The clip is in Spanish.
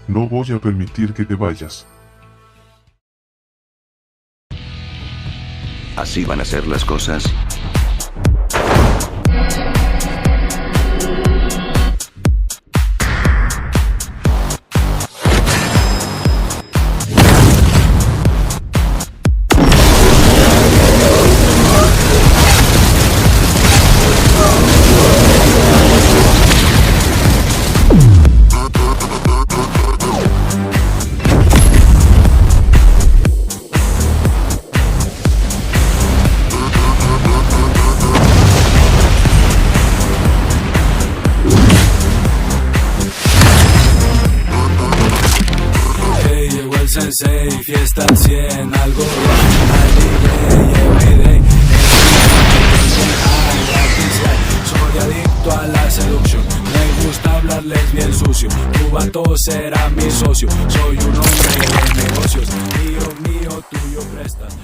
No voy a permitir que te vayas. ¿Así van a ser las cosas? Sensei, fiesta al 100, algo al DJ, everyday. Soy adicto a la seducción, me gusta hablarles bien sucio. Tu vato será mi socio, soy un hombre de negocios. Mío, tuyo prestas.